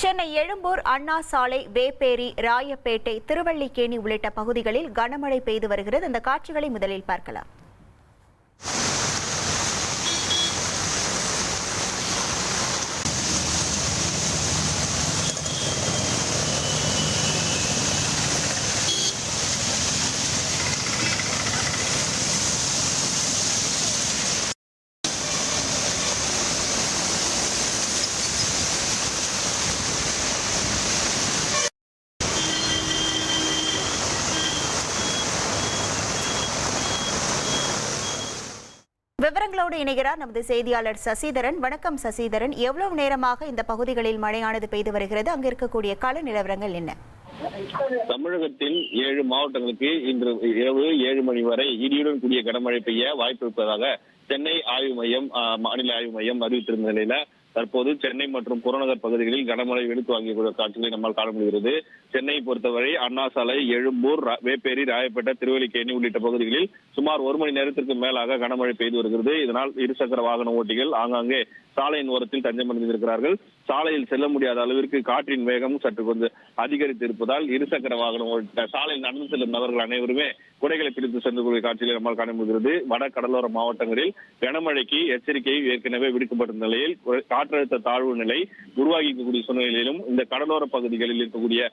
சென்னை எழும்பூர், அண்ணா சாலை, வேப்பேரி, ராயப்பேட்டை, திருவல்லிக்கேணி உள்ளிட்ட பகுதிகளில் கனமழை பெய்து வருகிறது. அந்த காட்சிகளை முதலில் பார்க்கலாம். விவரங்களோடு இணைகிறார் நமது செய்தியாளர் சசிதரன். வணக்கம் சசிதரன், எவ்வளவு நேரமாக இந்த பகுதிகளில் மழையானது பெய்து வருகிறது? அங்கு இருக்கக்கூடிய கள நிலவரங்கள் என்ன? தமிழகத்தில் 7 மாவட்டங்களுக்கு இன்று இரவு 7 மணி வரை இடியுடன் கூடிய கனமழை பெய்ய வாய்ப்பு இருப்பதாக சென்னை ஆய்வு மையம், மாநில ஆய்வு மையம் அறிவித்திருந்த நிலையில தற்போது சென்னை மற்றும் புறநகர் பகுதிகளில் கனமழை வெளுத்து வாங்கிய காட்சிகளை நம்மால் காண முடிகிறது. சென்னையை பொறுத்தவரை அண்ணா சாலை, எழும்பூர், வேப்பேரி, ராயப்பேட்டை, திருவல்லிக்கேணி உள்ளிட்ட பகுதிகளில் சுமார் 1 மணி நேரத்திற்கு மேலாக கனமழை பெய்து வருகிறது. இதனால் இருசக்கர வாகன ஓட்டிகள் ஆங்காங்கே சாலையின் ஓரத்தில் தஞ்சமடைந்திருக்கிறார்கள். சாலையில் செல்ல முடியாத அளவிற்கு காற்றின் வேகம் சற்று கொஞ்சம் அதிகரித்து இருப்பதால் இருசக்கர வாகனம் சாலையில் நடந்து செல்லும் நபர்கள் அனைவருமே குடைகளை பிடித்து சென்று கூடிய காட்சிகளை நம்மால் காண முடிகிறது. வட கடலோர மாவட்டங்களில் கனமழைக்கு எச்சரிக்கை ஏற்கனவே விடுக்கப்பட்ட நிலையில் காற்றழுத்த தாழ்வு நிலை உருவாகி இருக்கக்கூடிய சூழ்நிலையிலும் இந்த கடலோர பகுதிகளில் இருக்கக்கூடிய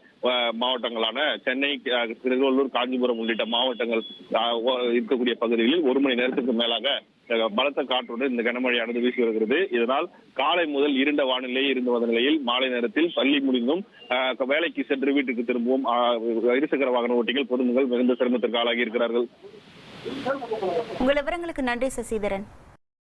மாவட்டங்களான சென்னை, திருவள்ளூர், காஞ்சிபுரம் உள்ளிட்ட மாவட்டங்கள் இருக்கக்கூடிய பகுதிகளில் 1 மணி நேரத்துக்கு மேலாக பலத்த காற்றுடன் இந்த கனமழையானது வீசி வருகிறது. இதனால் காலை முதல் இருண்ட வானிலை இருந்து வந்த நிலையில் மாலை நேரத்தில் பள்ளி முடிந்தும் வேலைக்கு சென்று வீட்டுக்கு திரும்பவும் இருசக்கர வாகன ஓட்டிகள், பொதுமக்கள் மிகுந்த சிரமத்திற்கு ஆளாகி இருக்கிறார்கள். உங்கள் விவரங்களுக்கு நன்றி சசிதரன்.